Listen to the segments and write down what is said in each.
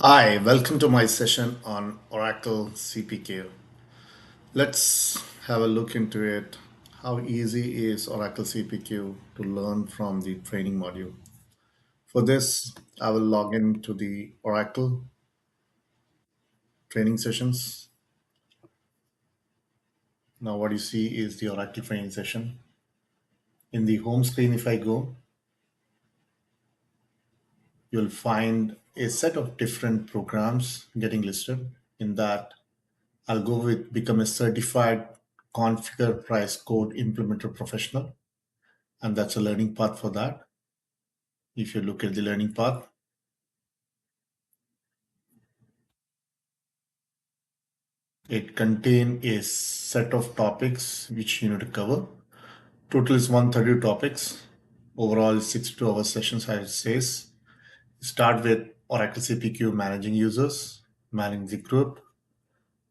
Hi, welcome to my session on Oracle CPQ. Let's have a look into it. How easy is Oracle CPQ to learn from the training module? For this, I will log into the Oracle training sessions. Now, what you see is the Oracle training session. In the home screen, if I go, you'll find a set of different programs getting listed. In that, I'll go with become a certified configure price code implementer professional, and that's a learning path for that. If you look at the learning path, it contains a set of topics which you need to cover. Total is 130 topics. Overall, 6 to hour sessions, as it says. Start with Oracle CPQ managing users, managing the group,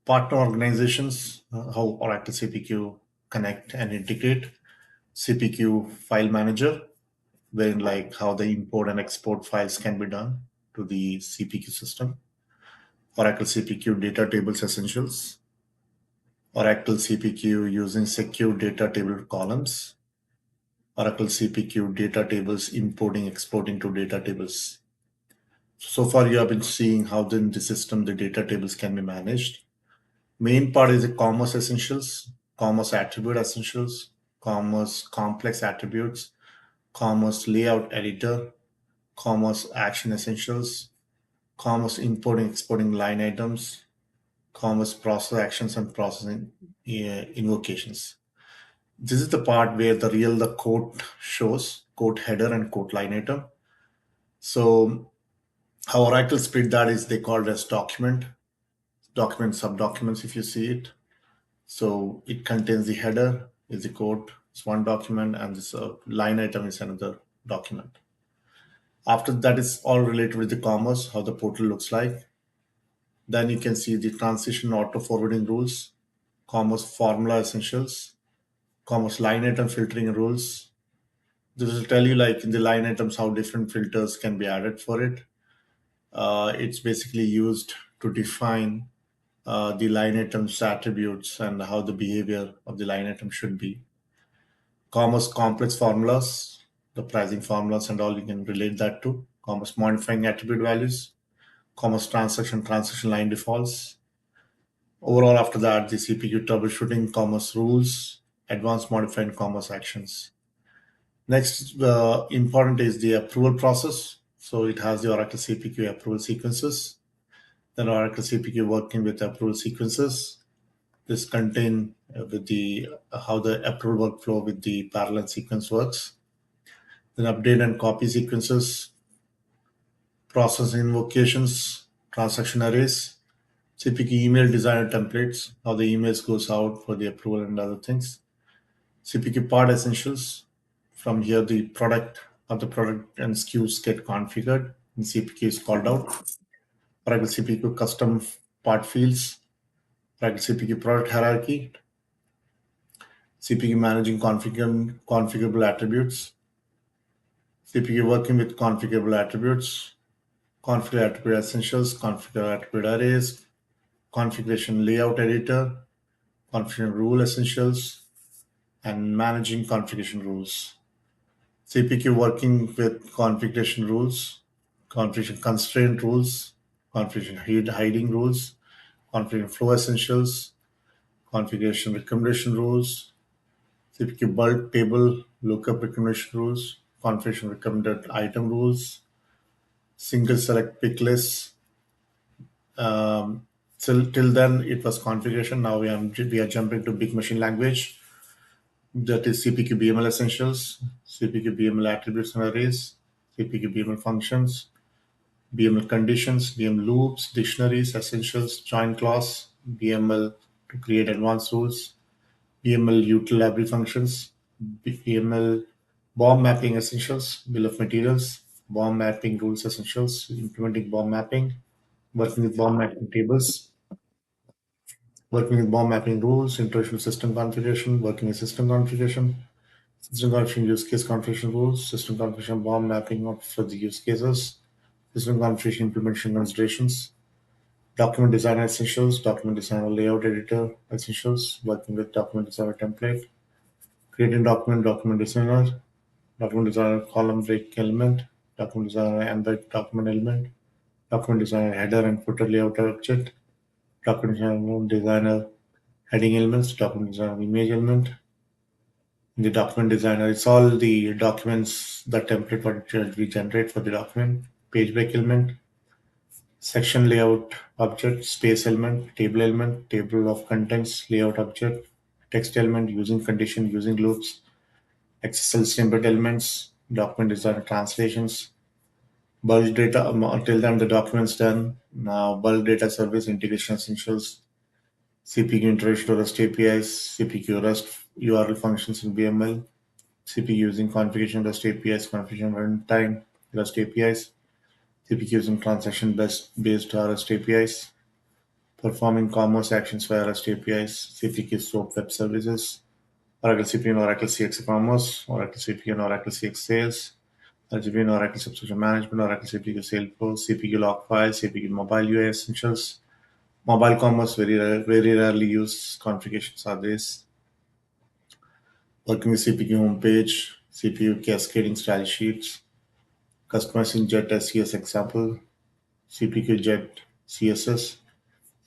partner organizations, how Oracle CPQ connect and integrate, CPQ file manager, wherein like how the import and export files can be done to the CPQ system, Oracle CPQ data tables essentials, Oracle CPQ using secure data table columns, Oracle CPQ data tables importing, exporting to data tables. So far, you have been seeing how in the system the data tables can be managed. Main part is the commerce essentials, commerce attribute essentials, commerce complex attributes, commerce layout editor, commerce action essentials, commerce importing, exporting line items, commerce process actions and processing invocations. This is the part where the quote shows, quote header and quote line item. So how Oracle split that is they call it as document subdocuments if you see it. So it contains the header is the quote, it's one document, and this line item is another document. After that is all related with the commerce, how the portal looks like. Then you can see the transition auto forwarding rules, commerce formula essentials, commerce line item filtering rules. This will tell you like in the line items how different filters can be added for it. It's basically used to define the line items attributes and how the behavior of the line item should be. Commerce complex formulas, the pricing formulas and all you can relate that to. Commerce modifying attribute values, commerce transaction line defaults. Overall, after that, the CPQ troubleshooting, commerce rules, advanced modifying commerce actions. Next, important is the approval process. So it has the Oracle CPQ approval sequences. Then Oracle CPQ working with approval sequences. This contain with the how the approval workflow with the parallel sequence works. Then update and copy sequences, process invocations, transaction arrays, CPQ email designer templates, how the emails goes out for the approval and other things. CPQ part essentials. From here, the product of the product and SKUs get configured and CPQ is called out. Oracle CPQ custom part fields, Oracle CPQ product hierarchy, CPQ managing configurable attributes, CPQ working with configurable attributes, configure attribute essentials, configure attribute arrays, configuration layout editor, configuration rule essentials, and managing configuration rules. CPQ working with configuration rules, configuration constraint rules, configuration hiding rules, configuration flow essentials, configuration recommendation rules, CPQ bulk table lookup recommendation rules, configuration recommended item rules, single select pick lists. Till then it was configuration. Now we are jumping to big machine language. That is CPQ BML essentials, CPQ BML attributes and arrays, CPQ BML functions, BML conditions, BML loops, dictionaries, essentials, join clause, BML to create advanced rules, BML util library functions, BML bomb mapping essentials, bill of materials, bomb mapping rules essentials, implementing bomb mapping, working with bomb mapping tables, working with bomb mapping rules, introduction system configuration, working with system configuration use case configuration rules, system configuration bomb mapping for the use cases, System configuration implementation considerations, document designer essentials, document designer layout editor essentials, working with document designer template, creating document designer, document designer column break element, document designer embed document element, document designer header and footer layout object, document designer heading elements, document designer image element, the document designer. It's all the documents, the template what we generate for the document, page break element, section layout object, space element, table of contents, layout object, text element, using condition, using loops, XSL snippet elements, document designer translations, bulk data. Till then the document's done. Now bulk data service integration essentials, CPQ integration to REST APIs, CPQ REST URL functions in BML, CPQ using configuration REST APIs, configuration runtime REST APIs, CPQ using transaction based REST APIs, performing commerce actions via REST APIs, CPQ SOAP web services, Oracle CPQ and Oracle CX Commerce, Oracle CPQ and Oracle CX Sales, CPQ and Oracle Subscription Management, Oracle CPQ Salesforce, CPQ log files, CPQ mobile UI essentials, mobile commerce very rarely used configurations are this. Working with CPQ homepage, CPU cascading style sheets, customizing Jet SCS example, CPQ Jet CSS,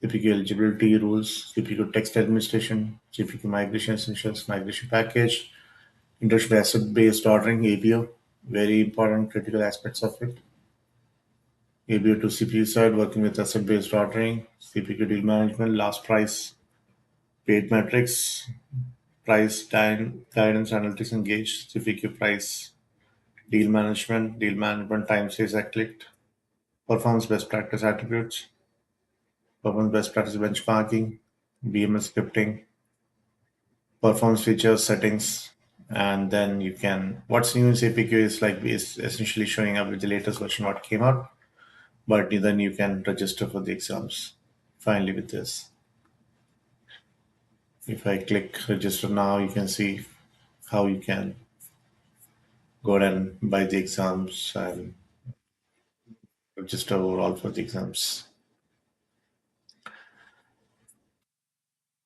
CPQ eligibility rules, CPQ text administration, CPQ migration essentials, migration package, introduction to asset-based ordering, ABO, very important critical aspects of it. ABO to CPU side, working with asset-based ordering, CPQ deal management, last price, paid metrics, guidance analytics engaged, CPQ price, deal management time says I clicked, performance best practice attributes, performance best practice benchmarking, BMS scripting, performance features settings, and then you can what's new in CPQ is essentially showing up with the latest version what came out, but then you can register for the exams. Finally, with this, if I click register now, you can see how you can go ahead and buy the exams and register overall for the exams.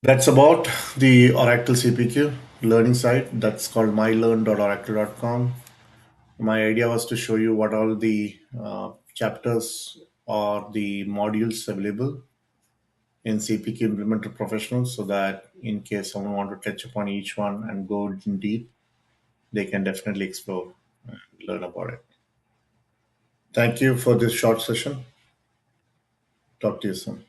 That's about the Oracle CPQ learning site. That's called mylearn.oracle.com. My idea was to show you what all the chapters or the modules available in CPQ Implementer Professional so that in case someone want to touch upon each one and go in deep, they can definitely explore and learn about it. Thank you for this short session. Talk to you soon.